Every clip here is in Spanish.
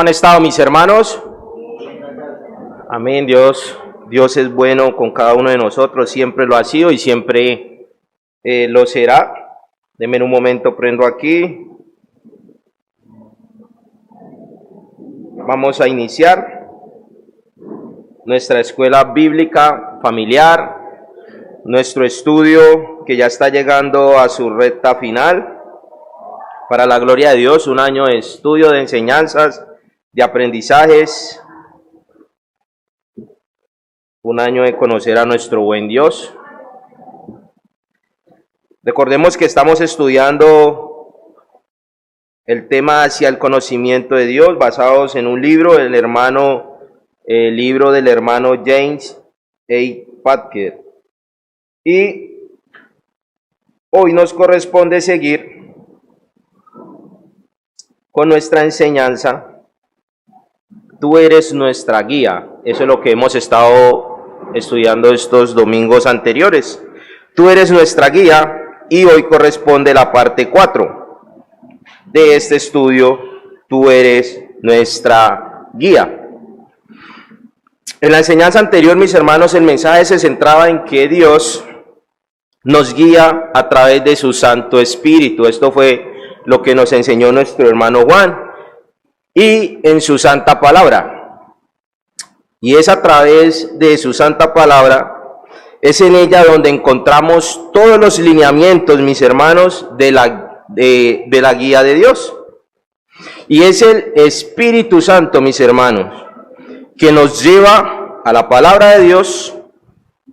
¿Cómo han estado mis hermanos? Amén, Dios es bueno con cada uno de nosotros, siempre lo ha sido y siempre lo será. Denme un momento, prendo aquí. Vamos a iniciar nuestra escuela bíblica familiar, nuestro estudio que ya está llegando a su recta final. Para la gloria de Dios, un año de estudio, de enseñanzas, de aprendizajes, un año de conocer a nuestro buen Dios. Recordemos que estamos estudiando el tema hacia el conocimiento de Dios, basados en un libro, el libro del hermano James A. Packer. Y hoy nos corresponde seguir con nuestra enseñanza. Tú eres nuestra guía. Eso es lo que hemos estado estudiando estos domingos anteriores. Tú eres nuestra guía y hoy corresponde la parte 4 de este estudio. Tú eres nuestra guía. En la enseñanza anterior, mis hermanos, el mensaje se centraba en que Dios nos guía a través de su Santo Espíritu. Esto fue lo que nos enseñó nuestro hermano Juan, y en su santa palabra. Y es a través de su santa palabra, es en ella donde encontramos todos los lineamientos, mis hermanos, de la guía de Dios. Y es el Espíritu Santo, mis hermanos, que nos lleva a la palabra de Dios,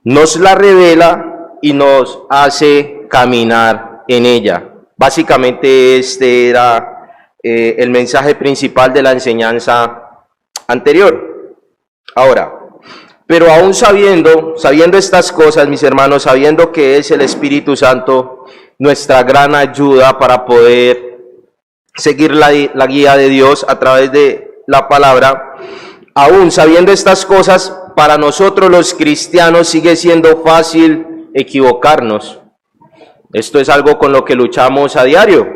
nos la revela y nos hace caminar en ella. Básicamente este era el mensaje principal de la enseñanza anterior. Ahora, pero aún sabiendo estas cosas, mis hermanos, sabiendo que es el Espíritu Santo nuestra gran ayuda para poder seguir la guía de Dios a través de la palabra, aún sabiendo estas cosas, para nosotros los cristianos sigue siendo fácil equivocarnos. Esto es algo con lo que luchamos a diario,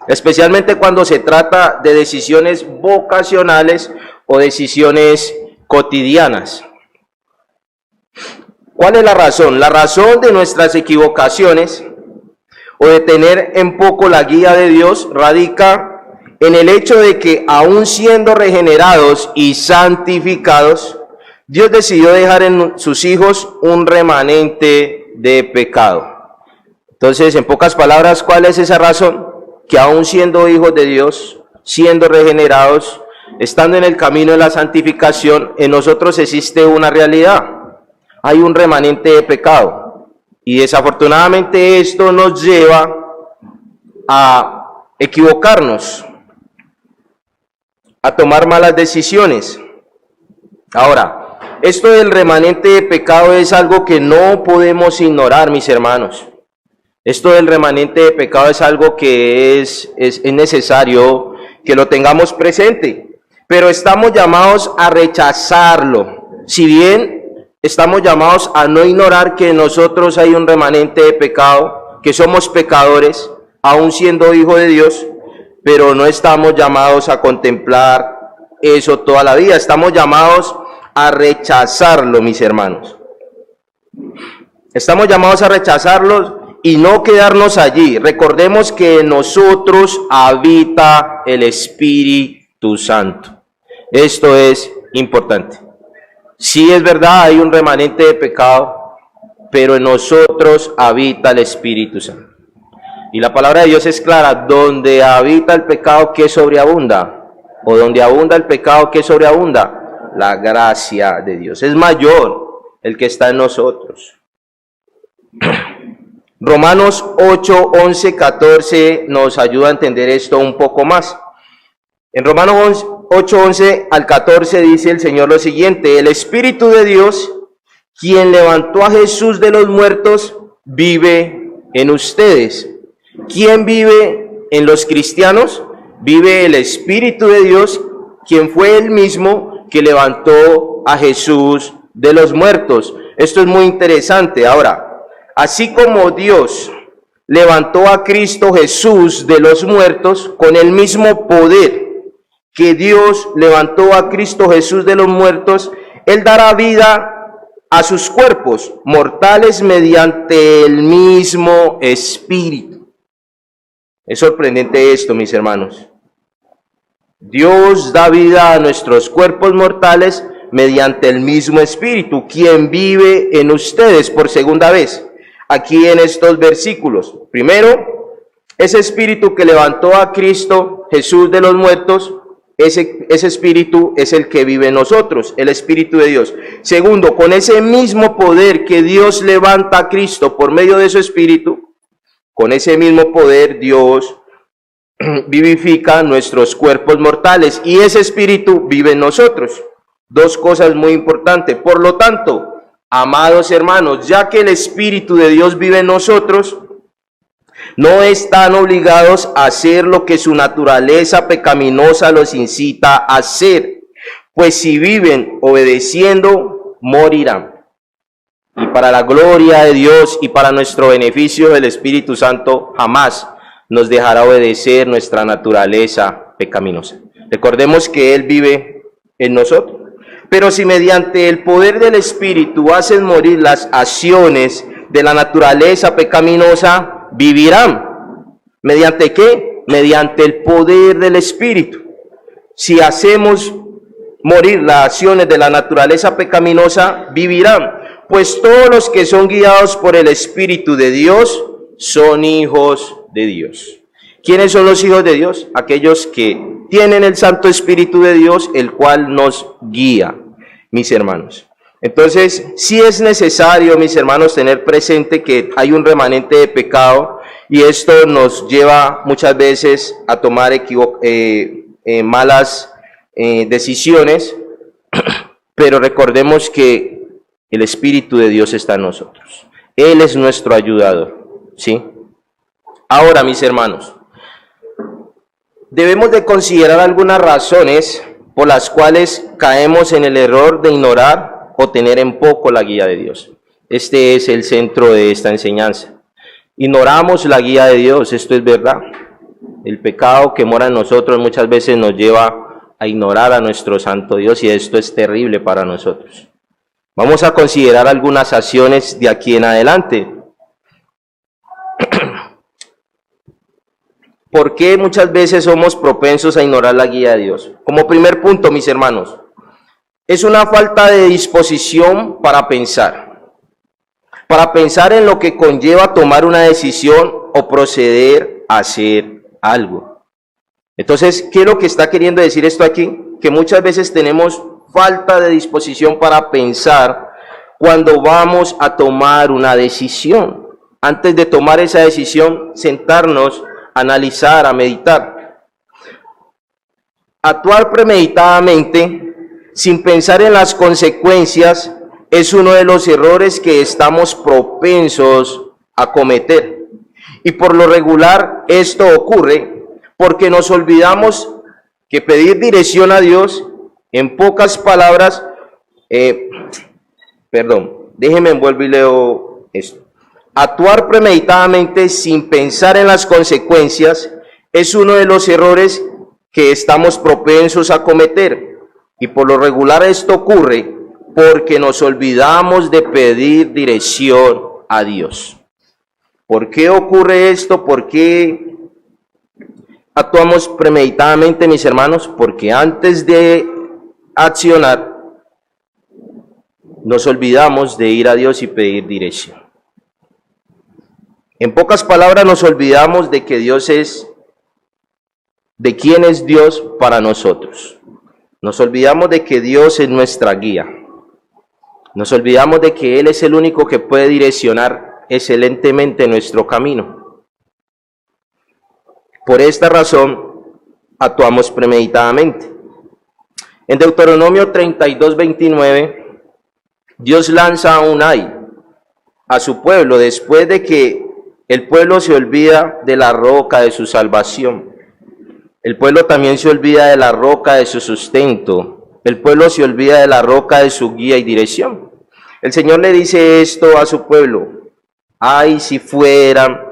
especialmente cuando se trata de decisiones vocacionales o decisiones cotidianas. ¿Cuál es la razón? La razón de nuestras equivocaciones o de tener en poco la guía de Dios radica en el hecho de que, aún siendo regenerados y santificados, Dios decidió dejar en sus hijos un remanente de pecado. Entonces, en pocas palabras, ¿cuál es esa razón? Que aún siendo hijos de Dios, siendo regenerados, estando en el camino de la santificación, en nosotros existe una realidad. Hay un remanente de pecado. Y desafortunadamente esto nos lleva a equivocarnos, a tomar malas decisiones. Ahora, esto del remanente de pecado es algo que no podemos ignorar, mis hermanos. Esto del remanente de pecado es algo que es necesario que lo tengamos presente, pero estamos llamados a rechazarlo. Si bien estamos llamados a no ignorar que en nosotros hay un remanente de pecado, que somos pecadores, aún siendo hijos de Dios, pero no estamos llamados a contemplar eso toda la vida. Estamos llamados a rechazarlo, mis hermanos. Estamos llamados a rechazarlo y no quedarnos allí. Recordemos que en nosotros habita el Espíritu Santo. Esto es importante. Sí, es verdad, hay un remanente de pecado, pero en nosotros habita el Espíritu Santo. Y la palabra de Dios es clara: donde habita el pecado, ¿qué sobreabunda? O donde abunda el pecado, ¿qué sobreabunda? La gracia de Dios. Es mayor el que está en nosotros. Romanos 8, 11, 14 nos ayuda a entender esto un poco más. En Romanos 8, 11 al 14 dice el Señor lo siguiente: el Espíritu de Dios, quien levantó a Jesús de los muertos, vive en ustedes. ¿Quién vive en los cristianos? Vive el Espíritu de Dios, quien fue el mismo que levantó a Jesús de los muertos. Esto es muy interesante. Ahora, así como Dios levantó a Cristo Jesús de los muertos con el mismo poder que Dios levantó a Cristo Jesús de los muertos, Él dará vida a sus cuerpos mortales mediante el mismo Espíritu. Es sorprendente esto, mis hermanos. Dios da vida a nuestros cuerpos mortales mediante el mismo Espíritu, quien vive en ustedes por segunda vez. Aquí en estos versículos. Primero, ese Espíritu que levantó a Cristo Jesús de los muertos, ese Espíritu es el que vive en nosotros, el Espíritu de Dios. Segundo, con ese mismo poder que Dios levanta a Cristo por medio de su Espíritu, con ese mismo poder Dios vivifica nuestros cuerpos mortales y ese Espíritu vive en nosotros. Dos cosas muy importantes. Por lo tanto, amados hermanos, ya que el Espíritu de Dios vive en nosotros, no están obligados a hacer lo que su naturaleza pecaminosa los incita a hacer, pues si viven obedeciendo, morirán. Y para la gloria de Dios y para nuestro beneficio, el Espíritu Santo jamás nos dejará obedecer nuestra naturaleza pecaminosa. Recordemos que Él vive en nosotros. Pero si mediante el poder del Espíritu hacen morir las acciones de la naturaleza pecaminosa, vivirán. ¿Mediante qué? Mediante el poder del Espíritu. Si hacemos morir las acciones de la naturaleza pecaminosa, vivirán. Pues todos los que son guiados por el Espíritu de Dios son hijos de Dios. ¿Quiénes son los hijos de Dios? Aquellos que tienen el Santo Espíritu de Dios, el cual nos guía, mis hermanos. Entonces, sí es necesario, mis hermanos, tener presente que hay un remanente de pecado y esto nos lleva muchas veces a tomar malas decisiones, pero recordemos que el Espíritu de Dios está en nosotros. Él es nuestro ayudador, ¿sí? Ahora, mis hermanos, debemos de considerar algunas razones por las cuales caemos en el error de ignorar o tener en poco la guía de Dios. Este es el centro de esta enseñanza. Ignoramos la guía de Dios, esto es verdad. El pecado que mora en nosotros muchas veces nos lleva a ignorar a nuestro santo Dios y esto es terrible para nosotros. Vamos a considerar algunas acciones de aquí en adelante. ¿Por qué muchas veces somos propensos a ignorar la guía de Dios? Como primer punto, mis hermanos, es una falta de disposición para pensar en lo que conlleva tomar una decisión o proceder a hacer algo. Entonces, ¿qué es lo que está queriendo decir esto aquí? Que muchas veces tenemos falta de disposición para pensar cuando vamos a tomar una decisión. Antes de tomar esa decisión, sentarnos, analizar, a meditar. Actuar premeditadamente, sin pensar en las consecuencias, es uno de los errores que estamos propensos a cometer. Y por lo regular esto ocurre porque nos olvidamos que pedir dirección a Dios, en pocas palabras, déjeme vuelvo y leo esto. Actuar premeditadamente sin pensar en las consecuencias es uno de los errores que estamos propensos a cometer. Y por lo regular esto ocurre porque nos olvidamos de pedir dirección a Dios. ¿Por qué ocurre esto? ¿Por qué actuamos premeditadamente, mis hermanos? Porque antes de accionar, nos olvidamos de ir a Dios y pedir dirección. En pocas palabras, nos olvidamos de que Dios es, de quién es Dios para nosotros. Nos olvidamos de que Dios es nuestra guía. Nos olvidamos de que Él es el único que puede direccionar excelentemente nuestro camino. Por esta razón, actuamos premeditadamente. En Deuteronomio 32:29, Dios lanza un ay a su pueblo después de que el pueblo se olvida de la roca de su salvación. El pueblo también se olvida de la roca de su sustento. El pueblo se olvida de la roca de su guía y dirección. El Señor le dice esto a su pueblo: ay, si fueran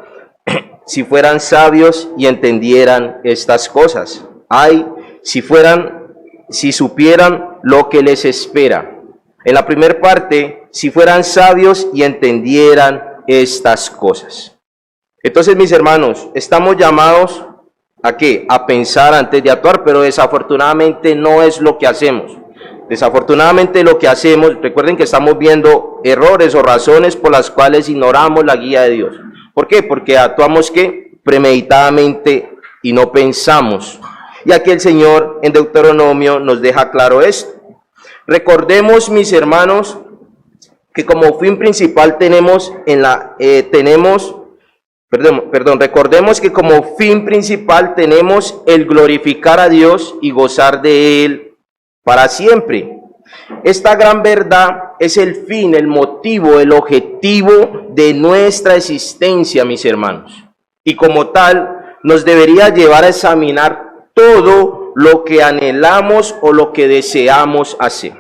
sabios y entendieran estas cosas. Ay, si supieran lo que les espera. En la primera parte, si fueran sabios y entendieran estas cosas. Entonces, mis hermanos, estamos llamados ¿a qué? A pensar antes de actuar, pero desafortunadamente no es lo que hacemos. Desafortunadamente lo que hacemos, recuerden que estamos viendo errores o razones por las cuales ignoramos la guía de Dios. ¿Por qué? Porque actuamos ¿qué? Premeditadamente y no pensamos. Y aquí el Señor en Deuteronomio nos deja claro esto. Recordemos, mis hermanos, que como fin principal recordemos que como fin principal tenemos el glorificar a Dios y gozar de Él para siempre. Esta gran verdad es el fin, el motivo, el objetivo de nuestra existencia, mis hermanos. Y como tal, nos debería llevar a examinar todo lo que anhelamos o lo que deseamos hacer.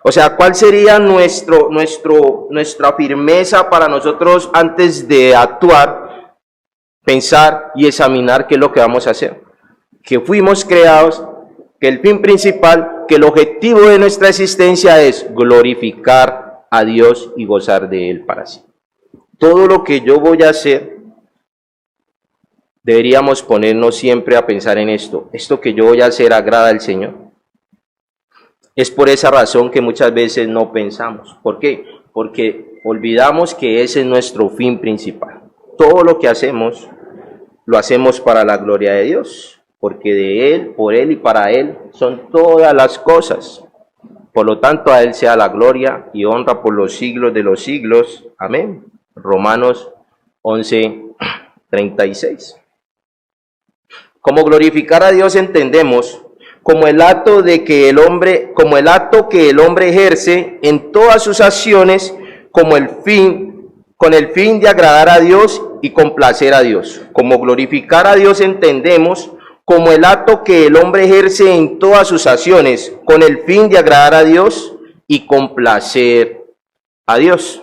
O sea, ¿cuál sería nuestra firmeza para nosotros antes de actuar, pensar y examinar qué es lo que vamos a hacer? Que fuimos creados, que el fin principal, que el objetivo de nuestra existencia es glorificar a Dios y gozar de Él para siempre. Todo lo que yo voy a hacer, deberíamos ponernos siempre a pensar en esto. ¿Esto que yo voy a hacer agrada al Señor? Es por esa razón que muchas veces no pensamos. ¿Por qué? Porque olvidamos que ese es nuestro fin principal. Todo lo que hacemos, lo hacemos para la gloria de Dios, porque de Él, por Él y para Él son todas las cosas. Por lo tanto, a Él sea la gloria y honra por los siglos de los siglos. Amén. Romanos 11:36. Como glorificar a Dios entendemos como el acto que el hombre ejerce en todas sus acciones con el fin de agradar a Dios y complacer a Dios. Como glorificar a Dios entendemos como el acto que el hombre ejerce en todas sus acciones con el fin de agradar a Dios y complacer a Dios.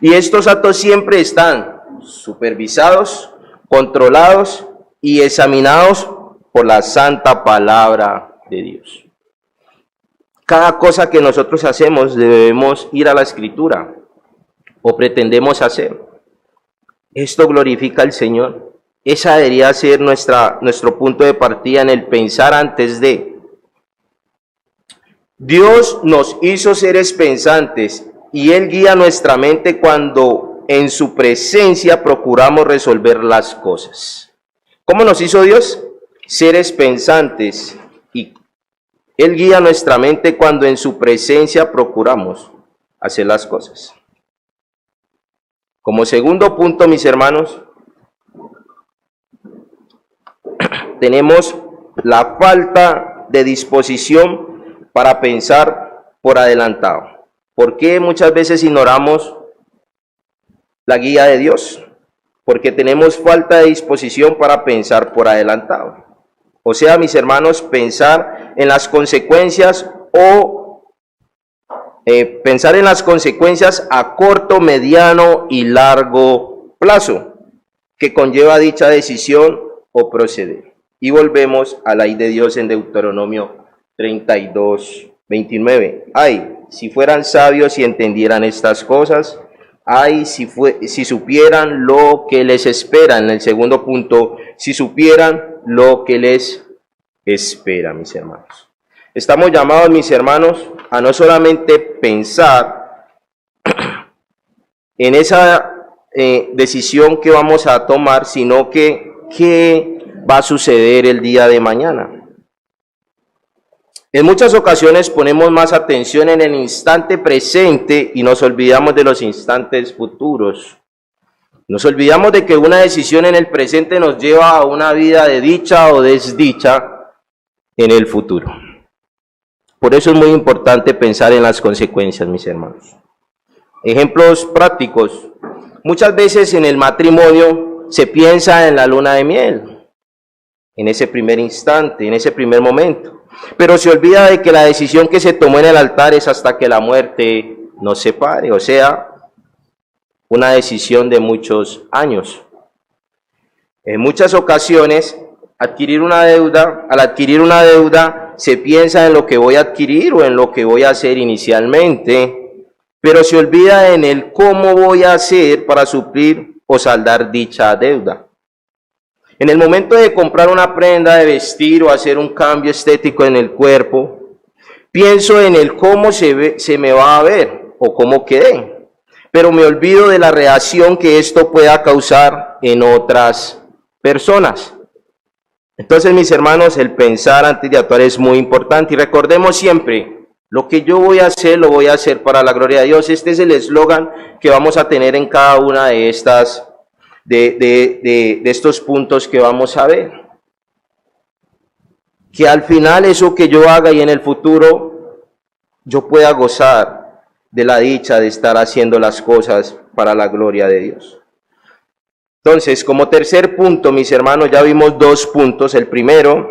Y estos actos siempre están supervisados, controlados y examinados por la santa palabra de Dios. Cada cosa que nosotros hacemos debemos ir a la Escritura o pretendemos hacer. Esto glorifica al Señor. Esa debería ser nuestro punto de partida en el pensar antes de. Dios nos hizo seres pensantes y Él guía nuestra mente cuando en su presencia procuramos resolver las cosas. ¿Cómo nos hizo Dios? Seres pensantes, y Él guía nuestra mente cuando en su presencia procuramos hacer las cosas. Como segundo punto, mis hermanos, tenemos la falta de disposición para pensar por adelantado. ¿Por qué muchas veces ignoramos la guía de Dios? Porque tenemos falta de disposición para pensar por adelantado. O sea, mis hermanos, pensar en las consecuencias pensar en las consecuencias a corto, mediano y largo plazo que conlleva dicha decisión o proceder. Y volvemos a la ley de Dios en Deuteronomio 32:29. Ay, si fueran sabios y entendieran estas cosas. Ay, si supieran lo que les espera. En el segundo punto, si supieran lo que les espera, mis hermanos. Estamos llamados, mis hermanos, a no solamente pensar en esa decisión que vamos a tomar, sino que qué va a suceder el día de mañana. En muchas ocasiones ponemos más atención en el instante presente y nos olvidamos de los instantes futuros. Nos olvidamos de que una decisión en el presente nos lleva a una vida de dicha o desdicha en el futuro. Por eso es muy importante pensar en las consecuencias, mis hermanos. Ejemplos prácticos. Muchas veces en el matrimonio se piensa en la luna de miel, en ese primer instante, en ese primer momento. Pero se olvida de que la decisión que se tomó en el altar es hasta que la muerte nos separe, o sea, una decisión de muchos años. En muchas ocasiones adquirir una deuda, al adquirir una deuda se piensa en lo que voy a adquirir o en lo que voy a hacer inicialmente, pero se olvida en el cómo voy a hacer para suplir o saldar dicha deuda. En el momento de comprar una prenda de vestir o hacer un cambio estético en el cuerpo, pienso en el cómo se me va a ver o cómo quedé, pero me olvido de la reacción que esto pueda causar en otras personas. Entonces, mis hermanos, el pensar antes de actuar es muy importante y recordemos siempre, lo que yo voy a hacer, lo voy a hacer para la gloria de Dios. Este es el eslogan que vamos a tener en cada una de estas de estos puntos que vamos a ver. Que al final eso que yo haga y en el futuro yo pueda gozar de la dicha de estar haciendo las cosas para la gloria de Dios. Entonces, como tercer punto, mis hermanos, ya vimos dos puntos. El primero,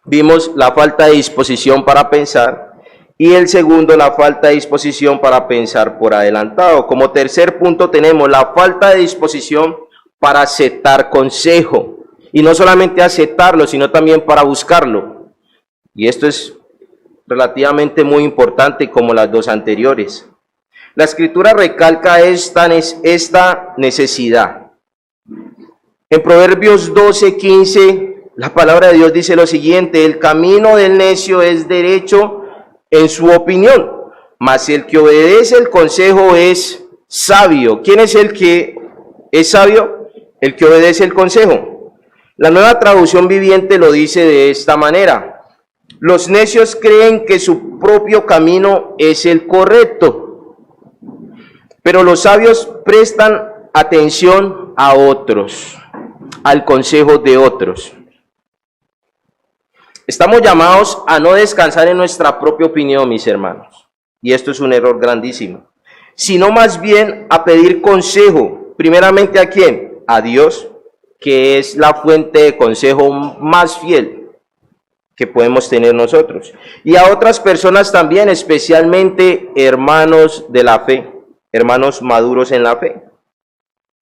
vimos la falta de disposición para pensar, y el segundo, la falta de disposición para pensar por adelantado. Como tercer punto tenemos la falta de disposición para aceptar consejo, y no solamente aceptarlo, sino también para buscarlo. Y esto es relativamente muy importante como las dos anteriores. La Escritura recalca esta necesidad. En Proverbios 12:15, la palabra de Dios dice lo siguiente: el camino del necio es derecho en su opinión, mas el que obedece el consejo es sabio. ¿Quién es el que es sabio? El que obedece el consejo. La Nueva Traducción Viviente lo dice de esta manera: los necios creen que su propio camino es el correcto, pero los sabios prestan atención a otros, al consejo de otros. Estamos llamados a no descansar en nuestra propia opinión, mis hermanos, y esto es un error grandísimo, sino más bien a pedir consejo, primeramente ¿a quién? A Dios, que es la fuente de consejo más fiel que podemos tener nosotros, y a otras personas también, especialmente hermanos de la fe, hermanos maduros en la fe.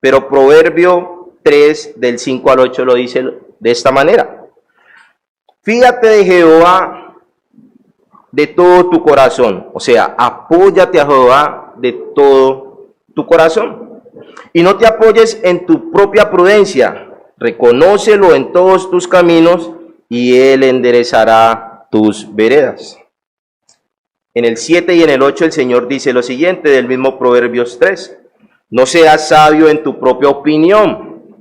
Pero Proverbio 3, del 5 al 8 lo dice de esta manera: fíjate de Jehová de todo tu corazón, o sea, apóyate a Jehová de todo tu corazón, y no te apoyes en tu propia prudencia, reconócelo en todos tus caminos, y Él enderezará tus veredas. En el 7 y en el 8 el Señor dice lo siguiente del mismo Proverbios 3: no seas sabio en tu propia opinión,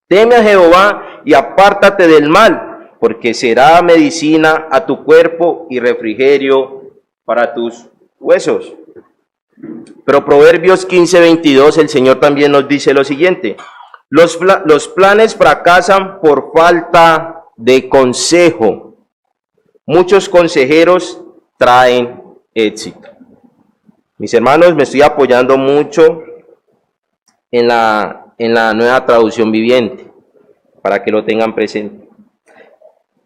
teme a Jehová y apártate del mal, porque será medicina a tu cuerpo y refrigerio para tus huesos. Pero Proverbios 15:22 el Señor también nos dice lo siguiente: los planes fracasan por falta de consejo, muchos consejeros traen éxito. Mis hermanos, me estoy apoyando mucho en la Nueva Traducción Viviente, para que lo tengan presente.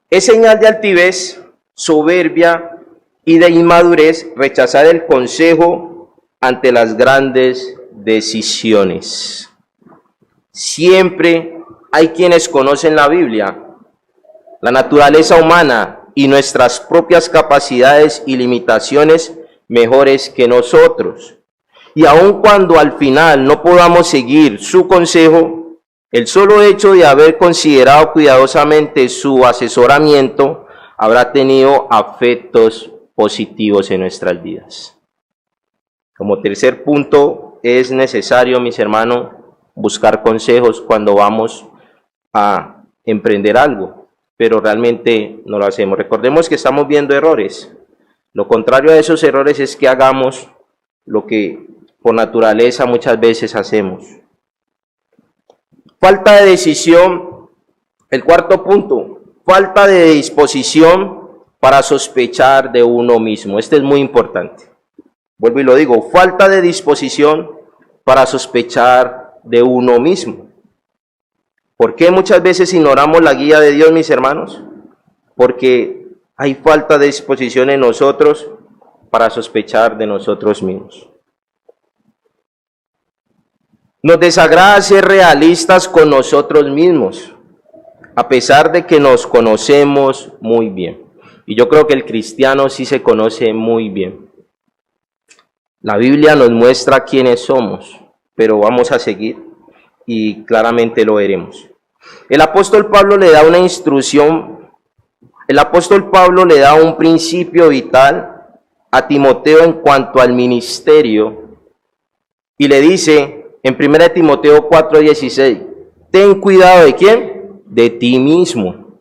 Es señal de altivez, soberbia y de inmadurez rechazar el consejo ante las grandes decisiones. Siempre hay quienes conocen la Biblia, la naturaleza humana y nuestras propias capacidades y limitaciones mejores que nosotros. Y aun cuando al final no podamos seguir su consejo, el solo hecho de haber considerado cuidadosamente su asesoramiento habrá tenido efectos positivos en nuestras vidas. Como tercer punto, es necesario, mis hermanos, buscar consejos cuando vamos a emprender algo, pero realmente no lo hacemos. Recordemos que estamos viendo errores. Lo contrario a esos errores es que hagamos lo que por naturaleza muchas veces hacemos. Falta de decisión. El cuarto punto, falta de disposición para sospechar de uno mismo. Este es muy importante. Vuelvo y lo digo, falta de disposición para sospechar de uno mismo. ¿Por qué muchas veces ignoramos la guía de Dios, mis hermanos? Porque hay falta de disposición en nosotros para sospechar de nosotros mismos. Nos desagrada ser realistas con nosotros mismos. a pesar de que nos conocemos muy bien. Y yo creo que el cristiano sí se conoce muy bien. La Biblia nos muestra quiénes somos, pero vamos a seguir y claramente lo veremos. El apóstol Pablo le da una instrucción, el apóstol Pablo le da un principio vital a Timoteo en cuanto al ministerio y le dice en 1 Timoteo 4:16, ten cuidado ¿de quién? De ti mismo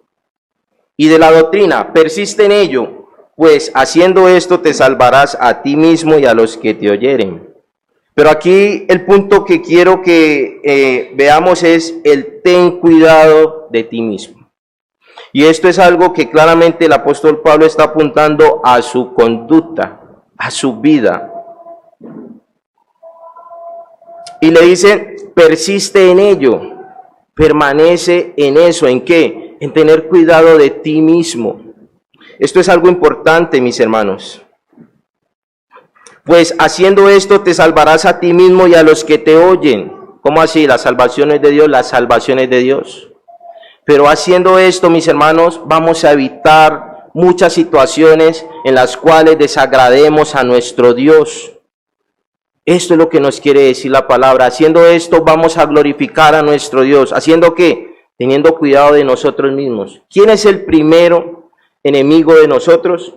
y de la doctrina, persiste en ello, pues haciendo esto te salvarás a ti mismo y a los que te oyeren. Pero aquí el punto que quiero que veamos es el ten cuidado de ti mismo. Y esto es algo que claramente el apóstol Pablo está apuntando a su conducta, a su vida. Y le dice, persiste en ello, permanece en eso. ¿En qué? En tener cuidado de ti mismo. Esto es algo importante, mis hermanos. Pues haciendo esto te salvarás a ti mismo y a los que te oyen. ¿Cómo así? Las salvaciones de Dios, las salvaciones de Dios. Pero haciendo esto, mis hermanos, vamos a evitar muchas situaciones en las cuales desagrademos a nuestro Dios. Esto es lo que nos quiere decir la palabra. Haciendo esto vamos a glorificar a nuestro Dios. ¿Haciendo qué? Teniendo cuidado de nosotros mismos. ¿Quién es el primero enemigo de nosotros?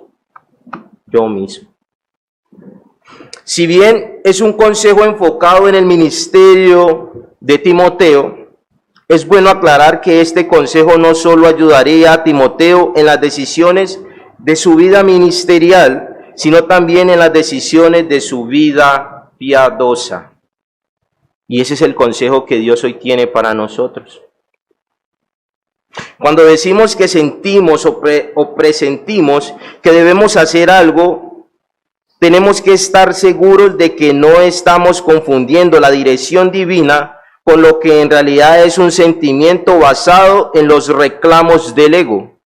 Yo mismo. Si bien es un consejo enfocado en el ministerio de Timoteo, es bueno aclarar que este consejo no solo ayudaría a Timoteo en las decisiones de su vida ministerial, sino también en las decisiones de su vida piadosa. Y ese es el consejo que Dios hoy tiene para nosotros. Cuando decimos que sentimos o presentimos que debemos hacer algo, tenemos que estar seguros de que no estamos confundiendo la dirección divina con lo que en realidad es un sentimiento basado en los reclamos del ego,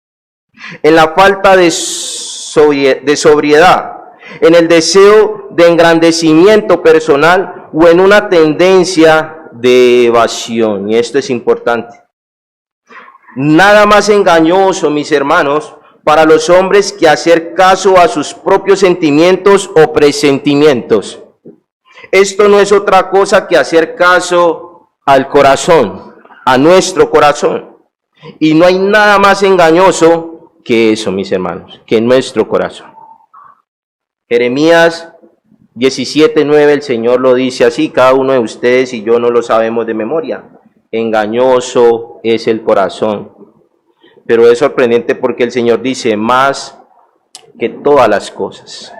en la falta de sobriedad, en el deseo de engrandecimiento personal o en una tendencia de evasión. Y esto es importante. Nada más engañoso, mis hermanos, para los hombres que hacer caso a sus propios sentimientos o presentimientos. Esto no es otra cosa que hacer caso al corazón, a nuestro corazón. Y no hay nada más engañoso que eso, mis hermanos, que nuestro corazón. Jeremías 17:9, el Señor lo dice así, cada uno de ustedes y yo no lo sabemos de memoria. Engañoso es el corazón. Pero es sorprendente porque el Señor dice más que todas las cosas.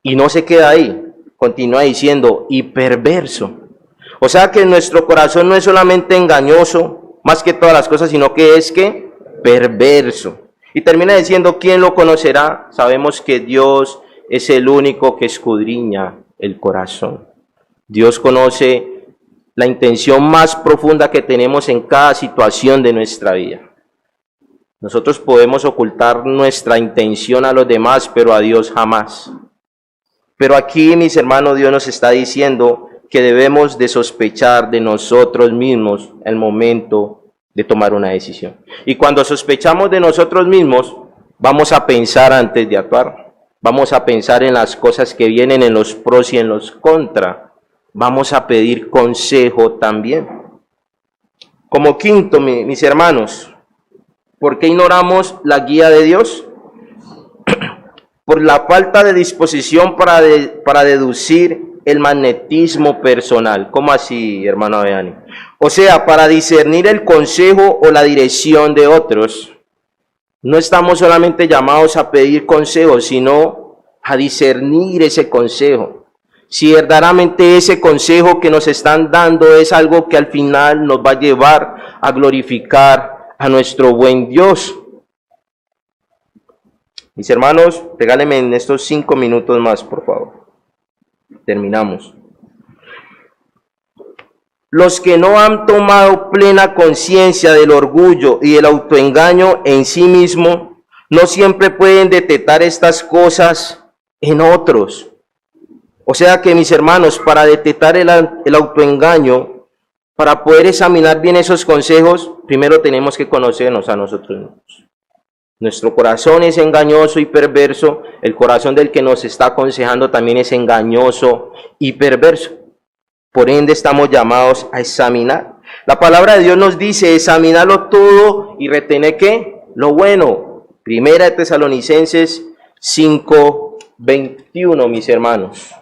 Y no se queda ahí, continúa diciendo, y perverso. O sea que nuestro corazón no es solamente engañoso, más que todas las cosas, sino que es que perverso. Y termina diciendo, ¿quién lo conocerá? Sabemos que Dios es el único que escudriña el corazón. Dios conoce la intención más profunda que tenemos en cada situación de nuestra vida. Nosotros podemos ocultar nuestra intención a los demás, pero a Dios jamás. Pero aquí, mis hermanos, Dios nos está diciendo que debemos de sospechar de nosotros mismos el momento de tomar una decisión. Y cuando sospechamos de nosotros mismos, vamos a pensar antes de actuar. Vamos a pensar en las cosas que vienen, en los pros y en los contra. Vamos a pedir consejo también. Como quinto, mis hermanos, ¿por qué ignoramos la guía de Dios? Por la falta de disposición para deducir el magnetismo personal. ¿Cómo así, hermano Beani? O sea, para discernir el consejo o la dirección de otros. No estamos solamente llamados a pedir consejos, sino a discernir ese consejo. Si verdaderamente ese consejo que nos están dando es algo que al final nos va a llevar a glorificar a nuestro buen Dios. Mis hermanos, regálenme en estos 5 minutos más, por favor. Terminamos. Los que no han tomado plena conciencia del orgullo y del autoengaño en sí mismo, no siempre pueden detectar estas cosas en otros. O sea que, mis hermanos, para detectar el autoengaño, para poder examinar bien esos consejos, primero tenemos que conocernos a nosotros mismos. Nuestro corazón es engañoso y perverso, el corazón del que nos está aconsejando también es engañoso y perverso. Por ende estamos llamados a examinar. La palabra de Dios nos dice examinarlo todo y retener ¿qué? Lo bueno. Primera de Tesalonicenses 5:21, mis hermanos.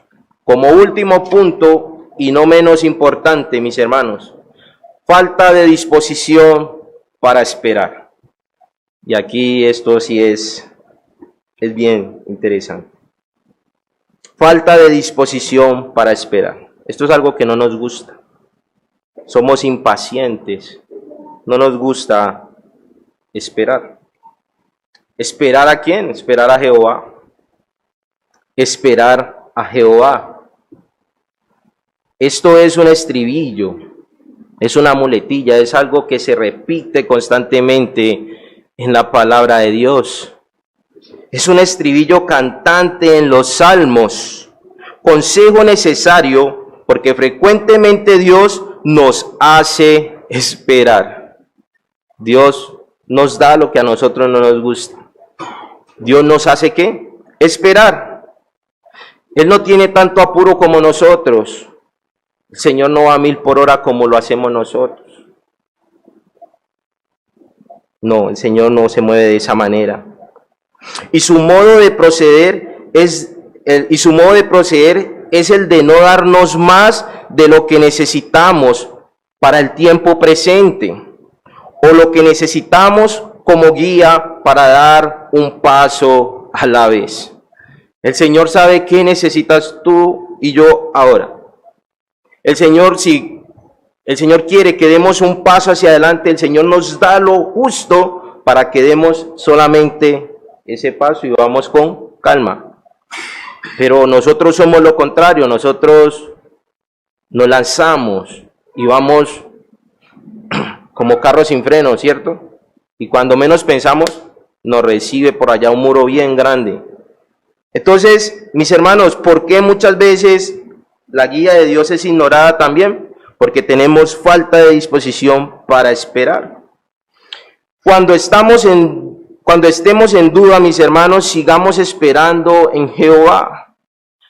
Como último punto y no menos importante, mis hermanos, falta de disposición para esperar. Y aquí esto sí es bien interesante. Falta de disposición para esperar. Esto es algo que no nos gusta. Somos impacientes. No nos gusta esperar. ¿Esperar a quién? Esperar a Jehová. Esperar a Jehová. Esto es un estribillo, es una muletilla, es algo que se repite constantemente en la palabra de Dios. Es un estribillo cantante en los salmos, consejo necesario porque frecuentemente Dios nos hace esperar. Dios nos da lo que a nosotros no nos gusta. Dios nos hace ¿qué? Esperar. Él no tiene tanto apuro como nosotros. El Señor no va a 1000 por hora como lo hacemos nosotros. No, el Señor no se mueve de esa manera. Y su modo de proceder es el de no darnos más de lo que necesitamos para el tiempo presente o lo que necesitamos como guía para dar un paso a la vez. El Señor sabe qué necesitas tú y yo ahora. El Señor, si el Señor quiere que demos un paso hacia adelante, el Señor nos da lo justo para que demos solamente ese paso y vamos con calma. Pero nosotros somos lo contrario, nosotros nos lanzamos y vamos como carros sin freno, ¿cierto? Y cuando menos pensamos, nos recibe por allá un muro bien grande. Entonces, mis hermanos, ¿por qué muchas veces la guía de Dios es ignorada también? Porque tenemos falta de disposición para esperar. Cuando estemos en duda, mis hermanos, sigamos esperando en Jehová.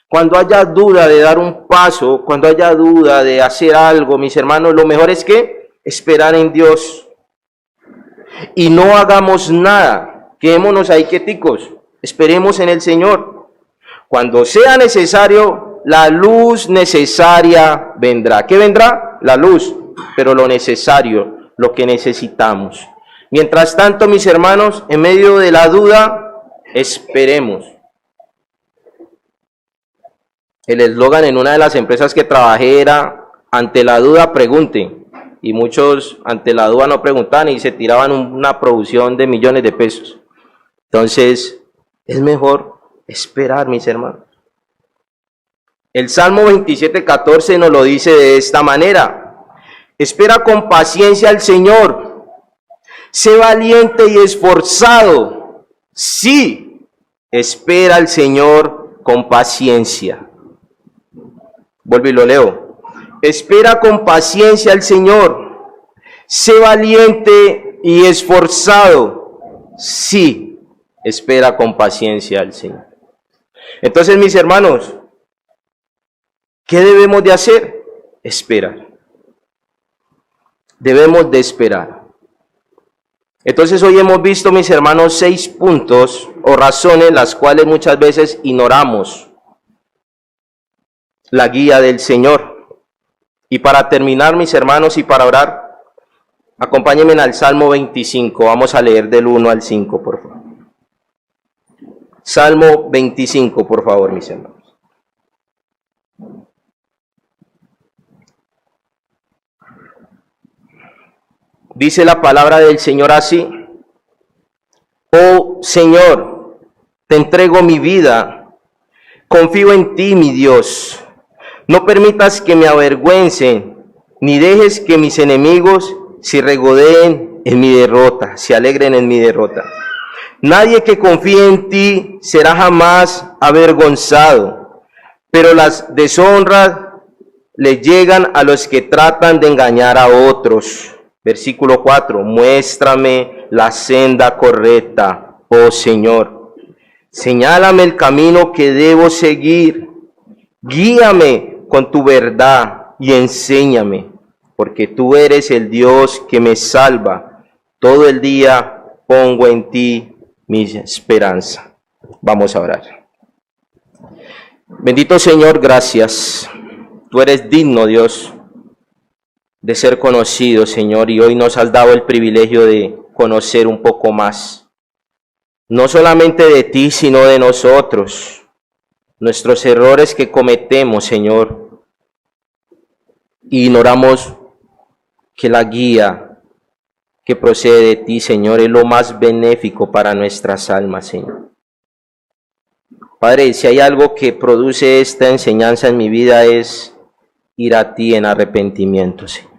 Cuando haya duda de dar un paso, cuando haya duda de hacer algo, mis hermanos, lo mejor es que esperar en Dios. Y no hagamos nada, quedémonos ahí quieticos, esperemos en el Señor. Cuando sea necesario, la luz necesaria vendrá. ¿Qué vendrá? La luz, pero lo necesario, lo que necesitamos. Mientras tanto, mis hermanos, en medio de la duda, esperemos. El eslogan en una de las empresas que trabajé era, ante la duda, pregunte. Y muchos ante la duda no preguntaban y se tiraban una producción de millones de pesos. Entonces, es mejor esperar, mis hermanos. El Salmo 27:14 nos lo dice de esta manera. Espera con paciencia al Señor. Sé valiente y esforzado. Sí, espera al Señor con paciencia. Vuelvo y lo leo. Espera con paciencia al Señor. Sé valiente y esforzado. Sí, espera con paciencia al Señor. Entonces, mis hermanos, ¿qué debemos de hacer? Esperar. Debemos de esperar. Entonces hoy hemos visto, mis hermanos, 6 puntos o razones las cuales muchas veces ignoramos la guía del Señor. Y para terminar, mis hermanos, y para orar, acompáñenme al Salmo 25. Vamos a leer del 1 al 5, por favor. Salmo 25, por favor, mis hermanos. Dice la palabra del Señor así: Oh Señor, te entrego mi vida, confío en ti, mi Dios. No permitas que me avergüencen, ni dejes que mis enemigos se regodeen en mi derrota, se alegren en mi derrota. Nadie que confíe en ti será jamás avergonzado, pero las deshonras le llegan a los que tratan de engañar a otros. Versículo 4, muéstrame la senda correcta, oh Señor. Señálame el camino que debo seguir. Guíame con tu verdad y enséñame, porque tú eres el Dios que me salva. Todo el día pongo en ti mi esperanza. Vamos a orar. Bendito Señor, gracias. Tú eres digno, Dios, de ser conocido, Señor, y hoy nos has dado el privilegio de conocer un poco más, no solamente de ti, sino de nosotros, nuestros errores que cometemos, Señor, y ignoramos que la guía que procede de ti, Señor, es lo más benéfico para nuestras almas, Señor. Padre, si hay algo que produce esta enseñanza en mi vida es ir a ti en arrepentimiento, Señor.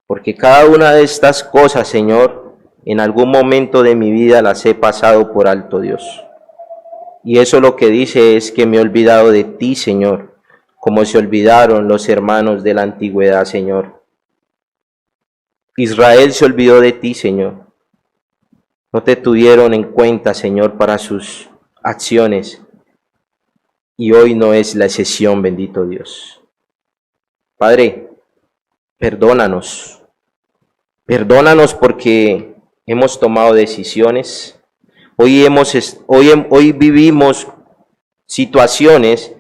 Porque cada una de estas cosas, Señor, en algún momento de mi vida las he pasado por alto, Dios. Y eso lo que dice es que me he olvidado de ti, Señor, como se olvidaron los hermanos de la antigüedad, Señor. Israel se olvidó de ti, Señor. No te tuvieron en cuenta, Señor, para sus acciones. Y hoy no es la excepción, bendito Dios. Padre, perdónanos. Perdónanos porque hemos tomado decisiones. Hoy vivimos situaciones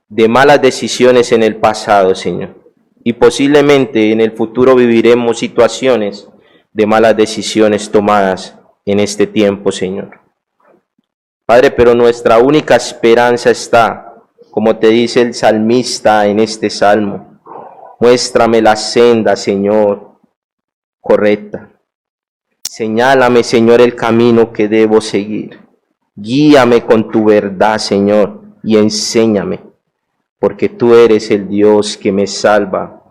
de malas decisiones en el pasado, Señor. Y posiblemente en el futuro viviremos situaciones de malas decisiones tomadas en este tiempo, Señor. Padre, pero nuestra única esperanza está, como te dice el salmista en este salmo, muéstrame la senda, Señor, correcta. Señálame, Señor, el camino que debo seguir. Guíame con tu verdad, Señor, y enséñame, porque tú eres el Dios que me salva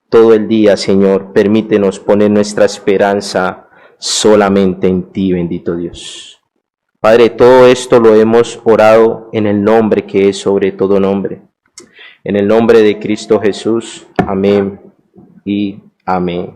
todo el día, Señor. Permítenos poner nuestra esperanza solamente en ti, bendito Dios. Padre, todo esto lo hemos orado en el nombre que es sobre todo nombre. En el nombre de Cristo Jesús. Amén y amén.